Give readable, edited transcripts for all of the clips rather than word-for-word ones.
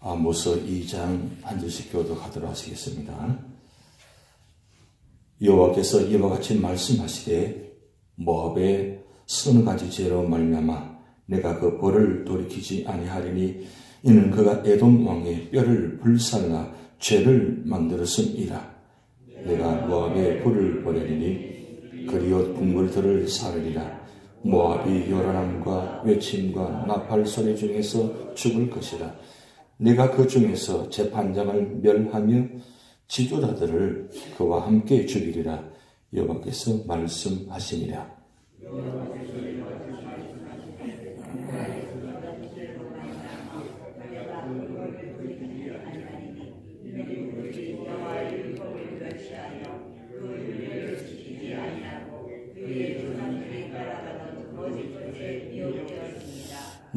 아모스 2장 한 절씩 교독하도록 하시겠습니다. 여호와께서 이와 같이 말씀하시되 모압의 서너 가지 죄로 말미암아 내가 그 벌을 돌이키지 아니하리니 이는 그가 에돔 왕의 뼈를 불살라 죄를 만들었음이라. 내가 모압의 불을 보내리니 그리옷 궁궐들을 사르리라. 모압이 요란함과 외침과 나팔 소리 중에서 죽을 것이라. 내가 그 중에서 재판장을 멸하며 지도자들을 그와 함께 죽이리라. 여호와께서 말씀하시니라.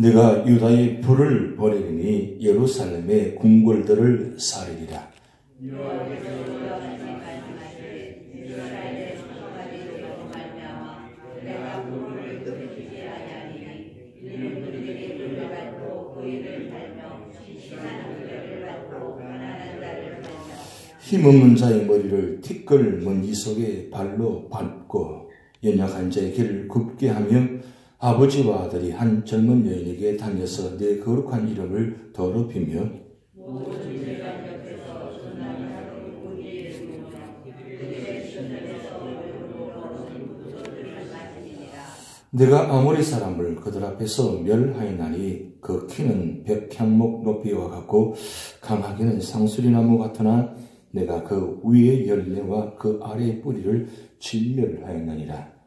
내가 유다의 불을 버리리니 예루살렘의 궁궐들을 사르리라. 힘없는 자의 머리를 티끌 먼지 속에 발로 밟고 연약한 자의 길을 굽게 하며 아버지와 아들이 한 젊은 여인에게 다녀서 내 거룩한 이름을 더럽히며 내가 아모리 사람을 그들 앞에서 멸하였나니 그 키는 백향목 높이와 같고 강하기는 상수리나무 같으나 내가 그 위의 열매와 그 아래의 뿌리를 진멸하였나니라.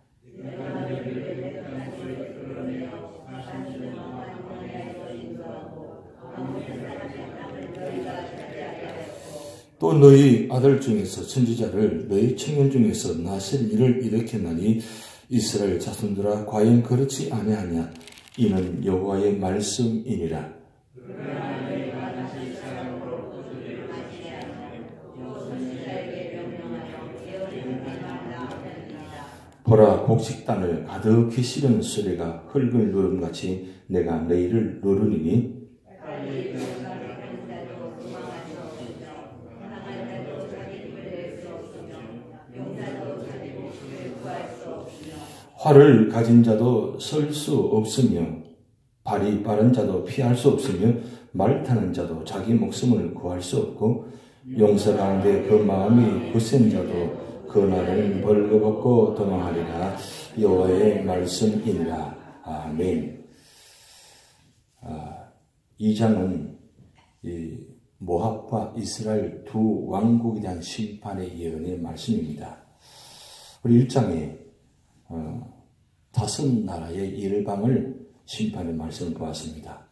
또 너희 아들 중에서 선지자를 너희 청년 중에서 나실 일을 일으켰나니 이스라엘 자손들아 과연 그렇지 아니하냐. 이는 여호와의 말씀이니라. 보라, 곡식단을 가득히 실은 수레가 흙을 누름같이 내가 너희를 누르리니 활을 가진 자도 설 수 없으며 발이 빠른 자도 피할 수 없으며 말 타는 자도 자기 목숨을 구할 수 없고 용서 가운데 그 마음이 굳센 자도 그 날에는 벌거벗고 도망하리라. 여호와의 말씀이니라. 아멘. 2장은 모압과 이스라엘 두 왕국에 대한 심판의 예언의 말씀입니다. 우리 1장에 다섯 나라의 일방을 심판의 말씀을 보았습니다.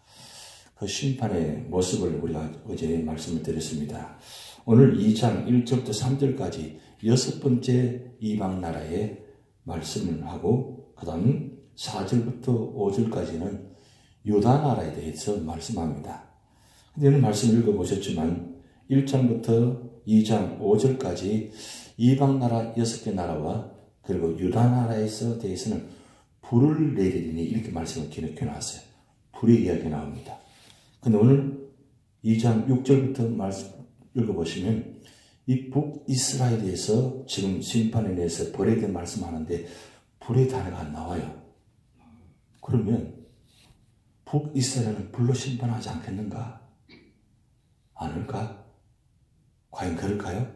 그 심판의 모습을 우리가 어제 말씀을 드렸습니다. 오늘 2장 1절부터 3절까지 여섯 번째 이방 나라의 말씀을 하고 그 다음 4절부터 5절까지는 유다 나라에 대해서 말씀합니다. 오늘 말씀 읽어보셨지만 1장부터 2장 5절까지 이방 나라 6개 나라와 그리고 유다 나라에서 대해서는 불을 내리리니 이렇게 말씀을 기록해 놨어요. 불의 이야기 나옵니다. 근데 오늘 2장 6절부터 말씀 읽어보시면 이 북이스라엘에서 지금 심판에 대해서 벌에 대해 말씀하는데 불의 단어가 안 나와요. 그러면 북이스라엘은 불로 심판하지 않겠는가? 않을까? 과연 그럴까요?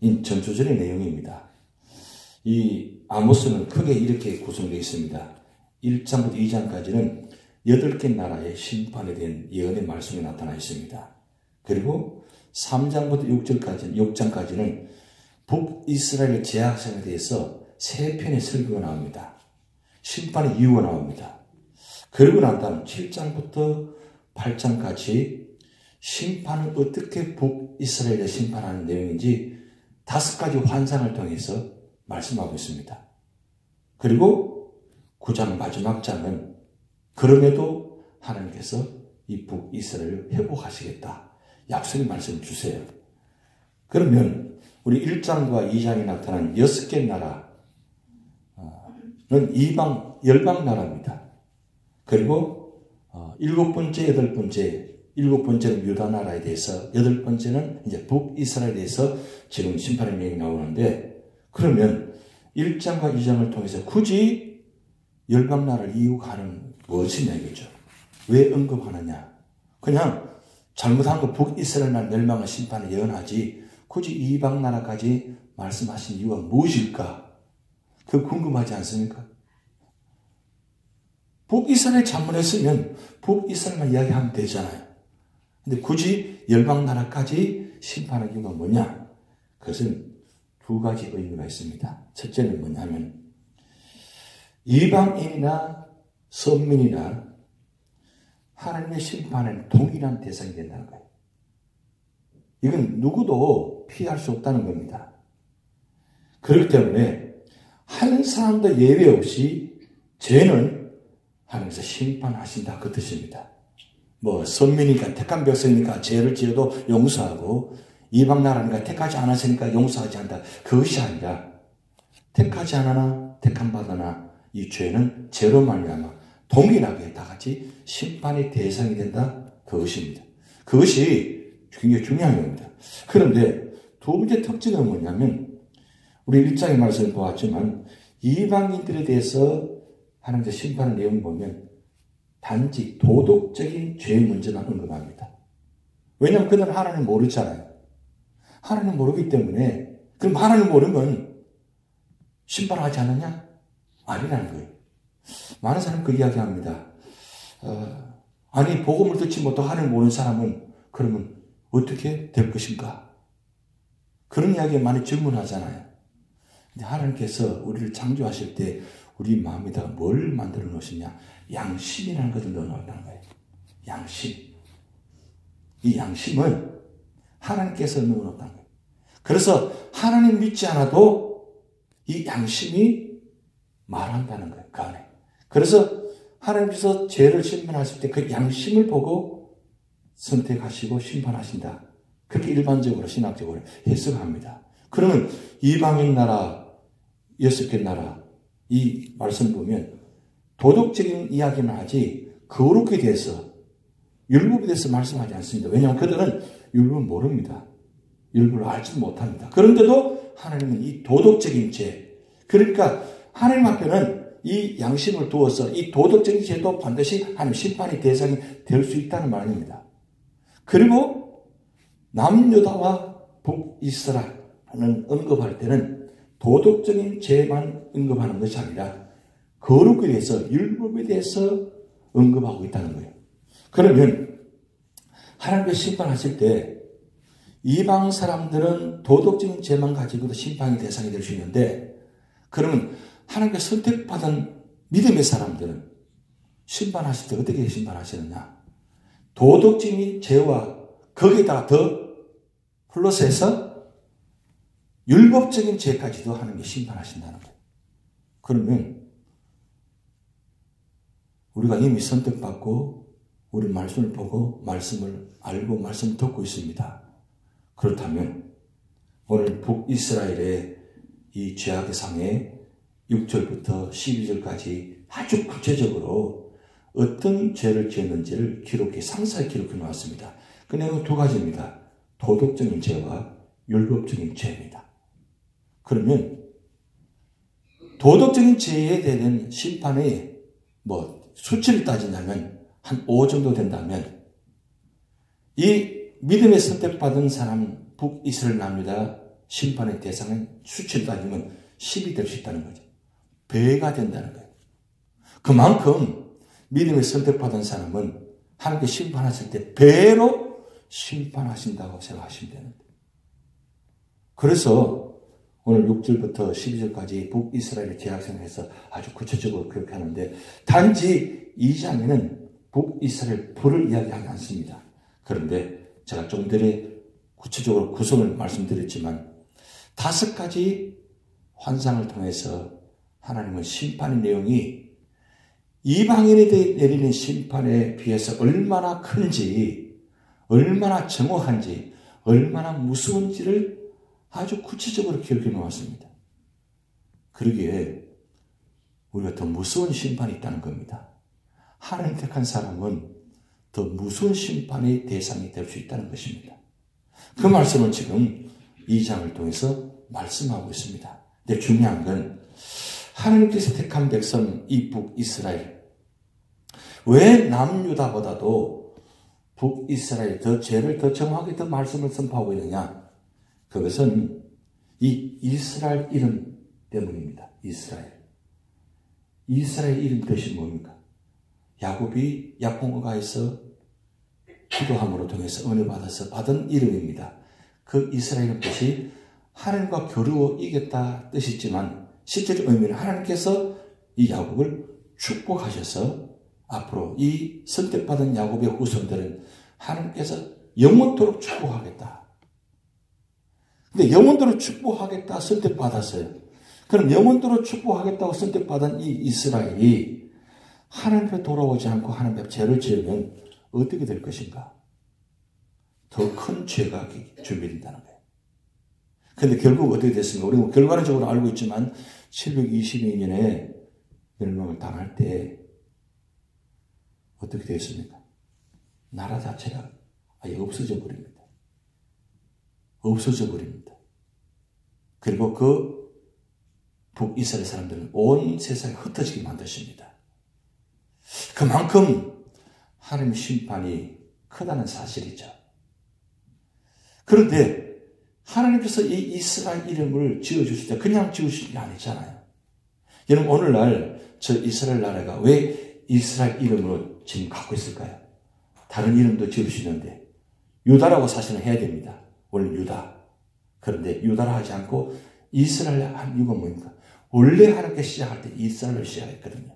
이 전초절의 내용입니다. 이 아모스는 크게 이렇게 구성되어 있습니다. 1장부터 2장까지는 8개 나라의 심판에 대한 예언의 말씀이 나타나 있습니다. 그리고 3장부터 6장까지는 북이스라엘 제약상에 대해서 3편의 설교가 나옵니다. 심판의 이유가 나옵니다. 그러고 난 다음 7장부터 8장까지 심판을 어떻게 북이스라엘에 심판하는 내용인지 5가지 환상을 통해서 말씀하고 있습니다. 그리고 9장 마지막 장은 그럼에도 하나님께서 이 북이스라엘을 회복하시겠다. 약속의 말씀을 주세요. 그러면 우리 1장과 2장에 나타난 6개 나라는 열방 나라입니다. 그리고 7번째, 8번째 7번째는 유다 나라에 대해서, 8번째는 이제 북이스라엘에 대해서 지금 심판의 내용이 나오는데, 그러면 1장과 2장을 통해서 굳이 열방 나라를 이유가는 무엇이냐 이거죠. 왜 언급하느냐. 그냥 잘못한 거 북이스라엘만 멸망의 심판을 예언하지 굳이 이방 나라까지 말씀하신 이유가 무엇일까? 그거 궁금하지 않습니까? 북이스라엘 잘못했으면 북이스라엘만 이야기하면 되잖아요. 근데 굳이 열방 나라까지 심판할 이유가 뭐냐? 그것은 두 가지 의미가 있습니다. 첫째는 뭐냐면 이방인이나 선민이나 하나님의 심판에는 동일한 대상이 된다는 거예요. 이건 누구도 피할 수 없다는 겁니다. 그렇기 때문에 한 사람도 예외 없이 죄는 하나님께서 심판하신다 그 뜻입니다. 뭐 선민이니까 택한 백성이니까 죄를 지어도 용서하고 이방 나라니까 택하지 않았으니까 용서하지 않는다. 그것이 아니라 택하지 않으나 택한 받으나 이 죄는 죄로 말미암아 동일하게 다 같이 심판의 대상이 된다. 그것입니다. 그것이 굉장히 중요한 겁니다. 그런데 두 번째 특징은 뭐냐면 우리 1장의 말씀을 보았지만 이방인들에 대해서 하나님께서 심판의 내용을 보면 단지 도덕적인 죄의 문제만 언급합니다. 왜냐하면 그들은 하나님 모르잖아요. 하나님 모르기 때문에 그럼 하나님 모르면 심판하지 않느냐? 아니라는 거예요. 많은 사람이 그 이야기합니다. 아니 복음을 듣지 못하고 하나님 모르는 사람은 그러면 어떻게 될 것인가? 그런 이야기 많이 질문하잖아요. 근데 하나님께서 우리를 창조하실 때 우리 마음에다가 뭘 만들어 놓으시냐? 양심이라는 것을 넣어 놓았다는 거예요. 양심. 이 양심은 하나님께서 넣어 놓았다는 거예요. 그래서 하나님 믿지 않아도 이 양심이 말한다는 거예요. 그 안에. 그래서 하나님께서 죄를 심판하실 때 그 양심을 보고 선택하시고 심판하신다. 그렇게 일반적으로 신학적으로 해석합니다. 그러면 이방인 나라, 6개 나라 이 말씀 보면 도덕적인 이야기는 하지 거룩에 대해서 율법에 대해서 말씀하지 않습니다. 왜냐하면 그들은 율법을 모릅니다. 율법을 알지 못합니다. 그런데도 하나님은 이 도덕적인 죄, 그러니까 하나님 앞에는 이 양심을 두어서 이 도덕적인 죄도 반드시 하나님 심판의 대상이 될 수 있다는 말입니다. 그리고 남유다와 북이스라엘은 언급할 때는 도덕적인 죄만 언급하는 것이 아니라 거룩에 대해서 율법에 대해서 언급하고 있다는 거예요. 그러면 하나님께서 심판하실 때 이방 사람들은 도덕적인 죄만 가지고도 심판의 대상이 될 수 있는데 그러면 하나님께서 선택받은 믿음의 사람들은 심판하실 때 어떻게 심판하시느냐? 도덕적인 죄와 거기에다가 더 플러스해서 율법적인 죄까지도 하나님이 심판하신다는 거예요. 그러면 우리가 이미 선택받고 우리 말씀을 보고 말씀을 알고 말씀을 듣고 있습니다. 그렇다면 오늘 북이스라엘의 이 죄악의 상에 6절부터 12절까지 아주 구체적으로 어떤 죄를 지었는지를 상세히 기록해 놓았습니다. 그 내용은 두 가지입니다. 도덕적인 죄와 율법적인 죄입니다. 그러면 도덕적인 죄에 대한 심판의 수치를 따진다면 한 5 정도 된다면 이 믿음에 선택받은 사람 북이스라엘 남유다 심판의 대상은 수치를 따지면 10이 될 수 있다는 거죠. 배가 된다는 거예요. 그만큼 믿음에 선택받은 사람은 하나님께 심판하실 때 배로 심판하신다고 생각하시면 되는데 그래서 오늘 6절부터 12절까지 북이스라엘의 죄악생에서 아주 구체적으로 그렇게 하는데 단지 2장에는 북이스라엘 불을 이야기하지 않습니다. 그런데 제가 좀 전에 구체적으로 구성을 말씀드렸지만 5가지 환상을 통해서 하나님은 심판의 내용이 이방인에 대해 내리는 심판에 비해서 얼마나 큰지, 얼마나 정확한지, 얼마나 무서운지를 아주 구체적으로 기록해 놓았습니다. 그러기에 우리가 더 무서운 심판이 있다는 겁니다. 하나님 택한 사람은 더 무서운 심판의 대상이 될 수 있다는 것입니다. 그 말씀을 지금 2장을 통해서 말씀하고 있습니다. 근데 중요한 건 하나님께서 택한 백성 이 북이스라엘, 왜 남유다보다도 북이스라엘 더 죄를 더 정확하게 더 말씀을 선포하고 있느냐? 그것은 이 이스라엘 이름 때문입니다. 이스라엘 이름 뜻이 뭡니까? 야곱이 야공가에서 기도함으로 통해서 은혜 받아서 받은 이름입니다. 그 이스라엘의 뜻이 하나님과 겨루어 이겼다 뜻이지만 실제로 의미는 하나님께서 이 야곱을 축복하셔서 앞으로 이 선택받은 야곱의 후손들은 하나님께서 영원토록 축복하겠다. 근데 영원토록 축복하겠다 선택받았어요. 그럼 영원토록 축복하겠다고 선택받은 이 이스라엘이 하나님 앞에 돌아오지 않고 하나님 앞에 죄를 지으면 어떻게 될 것인가? 더 큰 죄가 준비된다는 거예요. 그런데 결국 어떻게 됐습니까? 우리가 결과론적으로 알고 있지만 722년에 멸망을 당할 때 어떻게 되었습니까? 나라 자체가 아예 없어져 버립니다. 없어져 버립니다. 그리고 그 북이스라엘 사람들은 온 세상에 흩어지게 만드십니다. 그만큼 하나님의 심판이 크다는 사실이죠. 그런데 하나님께서 이 이스라엘 이름을 지어주실 때 그냥 지으신 게 아니잖아요. 여러분 오늘날 저 이스라엘 나라가 왜 이스라엘 이름을 지금 갖고 있을까요? 다른 이름도 지을 수 있는데 유다라고 사실은 해야 됩니다. 원래 유다. 그런데 유다라 하지 않고 이스라엘 한 이유가 뭡니까? 원래 하나님께 시작할 때 이스라엘을 시작했거든요.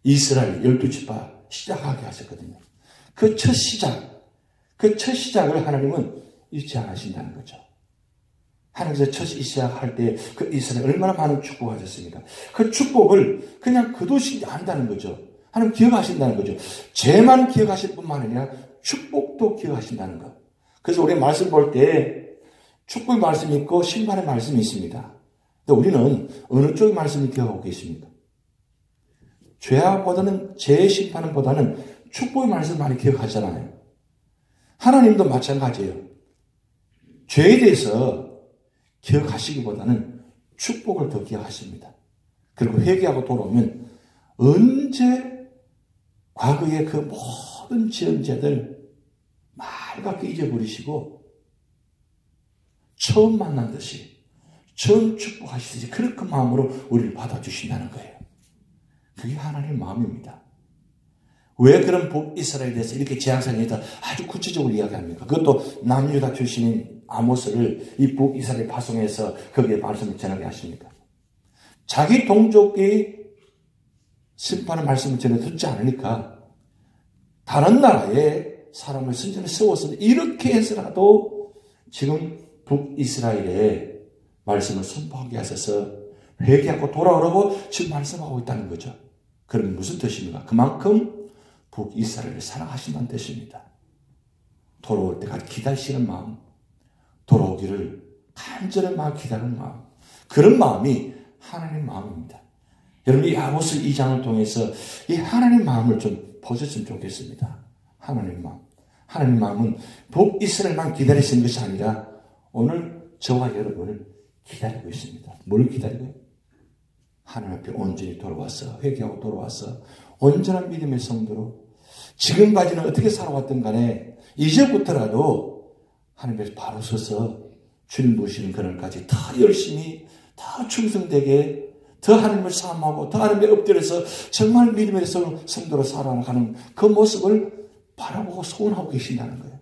이스라엘 12지파 시작하게 하셨거든요. 그 첫 시작을 하나님은 잊지 않으신다는 거죠. 하나님께서 첫 시작할 때 그 이스라엘 얼마나 많은 축복하셨습니까? 그 축복을 그냥 거두시지 않는다는 거죠. 하나님 기억하신다는 거죠. 죄만 기억하실 뿐만 아니라 축복도 기억하신다는 것. 그래서 우리 말씀 볼 때 축복의 말씀이 있고 심판의 말씀이 있습니다. 근데 우리는 어느 쪽의 말씀을 기억하고 계십니까? 죄악보다는 죄의 심판보다는 축복의 말씀을 많이 기억하잖아요. 하나님도 마찬가지예요. 죄에 대해서 기억하시기보다는 축복을 더 기억하십니다. 그리고 회개하고 돌아오면 언제 과거의 그 모든 지은 죄들 말갛게 잊어버리시고 처음 만난 듯이 처음 축복하시듯이 그렇게 마음으로 우리를 받아주신다는 거예요. 그게 하나님의 마음입니다. 왜 그런 북이스라엘에 대해서 이렇게 재앙상에서 아주 구체적으로 이야기합니까? 그것도 남유다 출신인 아모스를 이 북이스라엘 파송해서 거기에 말씀을 전하게 하십니까? 자기 동족이 심판의 말씀을 전해 듣지 않으니까 다른 나라에 사람을 선전에 세워서 이렇게 해서라도 지금 북이스라엘의 말씀을 선포하게 하셔서 회개하고 돌아오라고 지금 말씀하고 있다는 거죠. 그럼 무슨 뜻입니까? 그만큼 북이스라엘을 사랑하신다는 뜻입니다. 돌아올 때까지 기다리시는 마음, 돌아오기를 간절히 막 기다리는 마음, 그런 마음이 하나님의 마음입니다. 여러분 이 아모스 2장을 통해서 이 하나님의 마음을 좀 보셨으면 좋겠습니다. 하나님의 마음. 하나님의 마음은 북이스라엘만 기다리시는 것이 아니라 오늘 저와 여러분을 기다리고 있습니다. 뭘 기다리고요? 하나님 앞에 온전히 돌아와서 회개하고 돌아와서 온전한 믿음의 성도로 지금까지는 어떻게 살아왔든 간에 이제부터라도 하나님 앞에 바로 서서 주님 보시는 그날까지 더 열심히 더 충성되게 더 하나님을 사모하고 더 하나님의 엎드려서 정말 믿음의 성도로 살아가는 그 모습을 바라보고 소원하고 계신다는 거예요.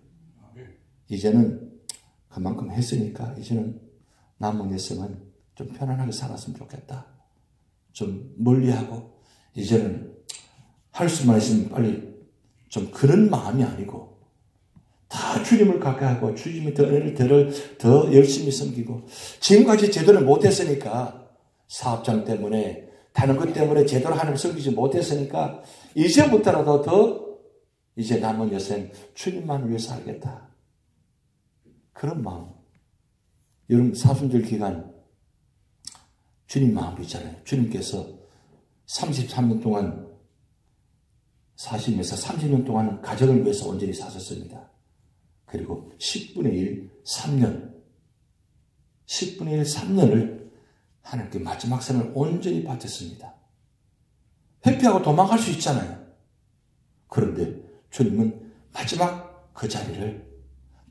이제는 그만큼 했으니까 이제는 남은 일생은 좀 편안하게 살았으면 좋겠다. 좀 멀리하고 이제는 할 수만 있으면 빨리 좀 그런 마음이 아니고 다 주님을 가까이하고 주님의 은혜를 더 열심히 섬기고 지금까지 제대로 못했으니까 사업장 때문에 다른 것 때문에 제대로 하나님을 섬기지 못했으니까 이제부터라도 더 이제 남은 여생 주님만 위해 살겠다. 그런 마음. 여러분 사순절 기간 주님 마음이 있잖아요. 주님께서 33년 동안 40에서 30년 동안 가정을 위해서 온전히 사셨습니다. 그리고 10분의 1, 3년. 10분의 1, 3년을 하나님께 마지막 생을 온전히 바쳤습니다. 회피하고 도망갈 수 있잖아요. 그런데 주님은 마지막 그 자리를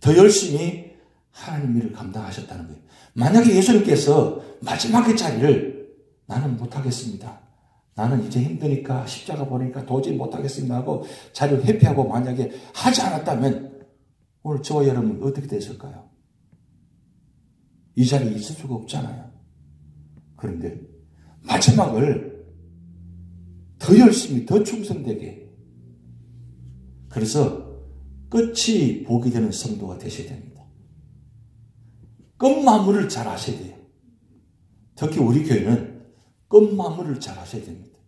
더 열심히 하나님 일을 감당하셨다는 거예요. 만약에 예수님께서 마지막의 자리를 나는 못하겠습니다. 나는 이제 힘드니까 십자가 보니까 도저히 못하겠습니다 하고 자리를 회피하고 만약에 하지 않았다면 오늘 저와 여러분 어떻게 됐을까요? 이 자리에 있을 수가 없잖아요. 그런데 마지막을 더 열심히 더 충성되게 그래서 끝이 복이 되는 성도가 되셔야 됩니다. 끝마무리를 잘 하셔야 돼요. 특히 우리 교회는 끝마무리를 잘 하셔야 됩니다.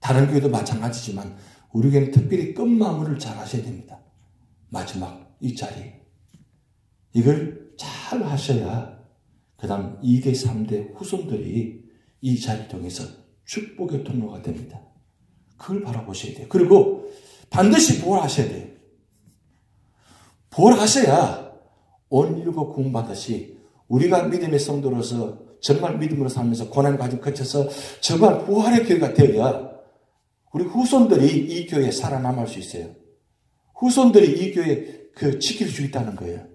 다른 교회도 마찬가지지만 우리 교회는 특별히 끝마무리를 잘 하셔야 됩니다. 마지막 이 자리 이걸 잘 하셔야 그 다음 2대 3대 후손들이 이 자리를 통해서 축복의 통로가 됩니다. 그걸 바라보셔야 돼요. 그리고 반드시 부활하셔야 돼요. 부활하셔야 온 인류가 구원받듯이 우리가 믿음의 성도로서 정말 믿음으로 살면서 고난을 가지고 거쳐서 정말 부활의 교회가 되어야 우리 후손들이 이 교회에 살아남을 수 있어요. 후손들이 이 교회에 지킬 수 있다는 거예요.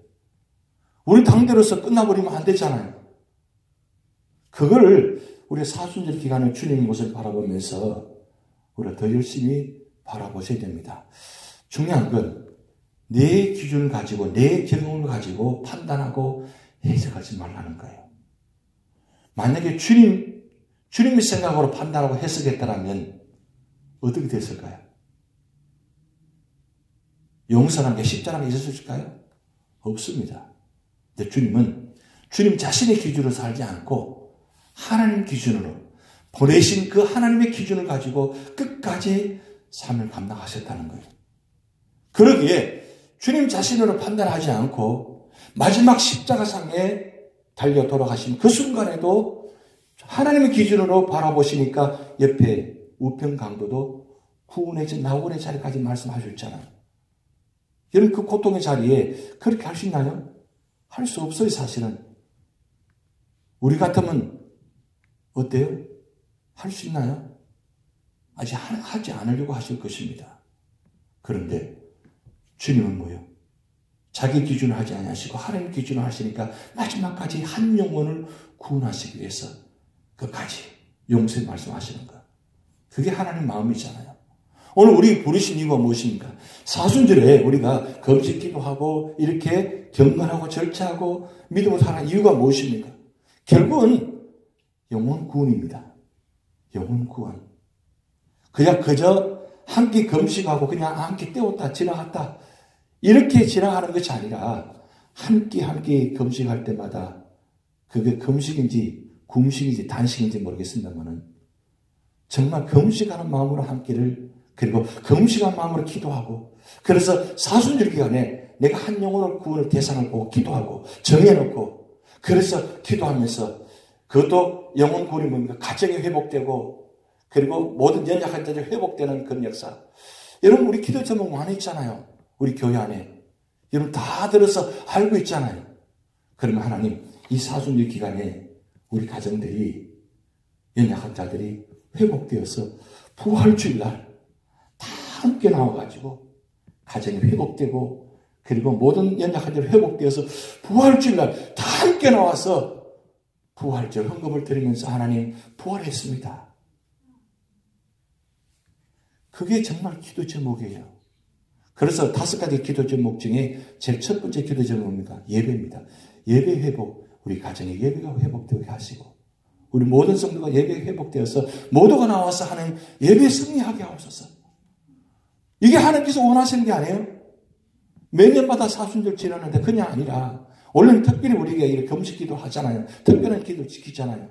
우리 당대로서 끝나버리면 안 되잖아요. 그걸 우리 사순절 기간에 주님의 모습을 바라보면서 우리가 더 열심히 바라보셔야 됩니다. 중요한 건 내 기준을 가지고 내 경험을 가지고 판단하고 해석하지 말라는 거예요. 만약에 주님의 생각으로 판단하고 해석했다면 어떻게 됐을까요? 용서라는 게 십자가가 있었을까요? 없습니다. 근데 주님은 주님 자신의 기준으로 살지 않고 하나님 기준으로 보내신 그 하나님의 기준을 가지고 끝까지 삶을 감당하셨다는 거예요. 그러기에 주님 자신으로 판단하지 않고 마지막 십자가상에 달려 돌아가신 그 순간에도 하나님의 기준으로 바라보시니까 옆에 우편 강도도 구원의 나원의 자리까지 말씀하셨잖아요. 여러분 그 고통의 자리에 그렇게 할 수 있나요? 할 수 없어요. 사실은. 우리 같으면 어때요? 할 수 있나요? 아직 하지 않으려고 하실 것입니다. 그런데 주님은 뭐예요? 자기 기준을 하지 아니하시고 하나님 기준을 하시니까 마지막까지 한 영혼을 구원하시기 위해서 끝까지 용서의 말씀하시는 것. 그게 하나님 마음이잖아요. 오늘 우리 부르신 이유가 무엇입니까? 사순절에 우리가 금식 기도하고 이렇게 경건하고 절차하고 믿음으로 사는 이유가 무엇입니까? 결국은 영혼 구원입니다. 영혼 구원. 그냥 그저 한 끼 금식하고 그냥 한 끼 때웠다 지나갔다 이렇게 지나가는 것이 아니라 한 끼 한 끼 금식할 때마다 그게 금식인지 궁식인지 단식인지 모르겠습니다만은 정말 금식하는 마음으로 한 끼를 그리고 금식한 마음으로 기도하고 그래서 사순절 기간에 내가 한 영혼을 구원을 대상을 보고 기도하고 정해놓고 그래서 기도하면서 그것도 영혼 구원이 뭡니까? 가정이 회복되고 그리고 모든 연약한 자들이 회복되는 그런 역사. 여러분 우리 기도 제목 많이 있잖아요. 우리 교회 안에. 여러분 다 들어서 알고 있잖아요. 그러면 하나님 이 사순절 기간에 우리 가정들이 연약한 자들이 회복되어서 부활주일날 다 함께 나와가지고 가정이 회복되고 그리고 모든 연약한 자들이 회복되어서 부활주일날 다 함께 나와서 부활절 헌금을 드리면서 하나님 부활했습니다. 그게 정말 기도 제목이에요. 그래서 5가지 기도 제목 중에 제일 첫 번째 기도 제목입니다. 예배입니다. 예배 회복, 우리 가정의 예배가 회복되게 하시고 우리 모든 성도가 예배 회복되어서 모두가 나와서 하는 예배 승리하게 하옵소서. 이게 하나님께서 원하시는 게 아니에요. 매년마다 사순절 지나는데 그냥 아니라 원래는 특별히 우리가 이렇게 금식기도 하잖아요. 특별한 기도 지키잖아요.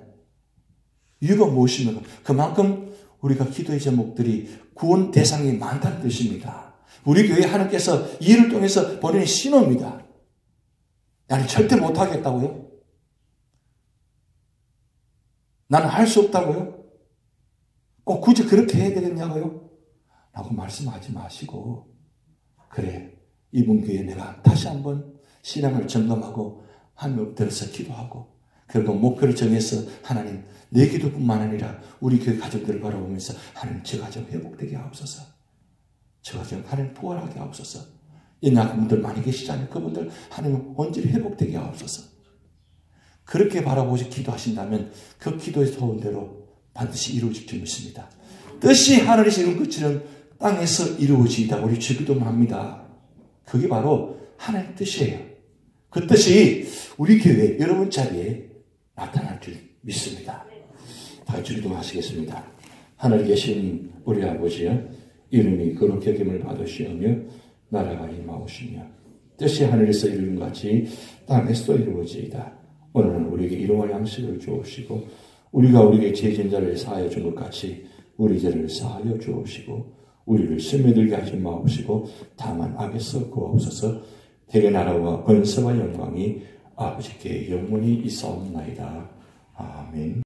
이유가 무엇입니까? 그만큼 우리가 기도의 제목들이 구원 대상이 많다는 뜻입니다. 우리 교회 하나님께서 이를 통해서 보내는 신호입니다. 나는 절대 못하겠다고요? 나는 할 수 없다고요? 꼭 굳이 그렇게 해야 되겠냐고요? 라고 말씀하지 마시고, 그래, 이번 기회에 내가 다시 한번 신앙을 점검하고 하나님 엎드려서 기도하고, 결국 목표를 정해서 하나님, 내 기도뿐만 아니라 우리 교회 가정들을 바라보면서 하나님, 저 가정 회복되게 하옵소서. 저 가정 하나님 부활하게 하옵소서. 연약분들 많이 계시잖아요. 그분들 하나님 온전히 회복되게 하옵소서. 그렇게 바라보시 기도하신다면 그 기도의 소원대로 반드시 이루어질 줄 믿습니다. 뜻이 하늘에서 이룬 것처럼 땅에서 이루어지다 우리 주기도는 합니다. 그게 바로 하나님의 뜻이에요. 그 뜻이 우리 교회 여러분 자리에 나타날 줄 믿습니다. 다 같이 기도하시겠습니다. 하늘에 계신 우리 아버지여, 이름이 거룩히 여김을 받으시오며 나라가 임하오시며 뜻이 하늘에서 이루는 것 같이 땅에서도 이루어지이다. 오늘은 우리에게 일용할 양식을 주옵시고 우리가 우리에게 죄진 자를 사하여 준 것 같이 우리 죄를 사하여 주옵시고 우리를 스며들게 하지 마옵시고 다만 악에서 구하옵소서. 대개 나라와 권세와 영광이 아버지께 영원히 있사옵나이다. 아멘.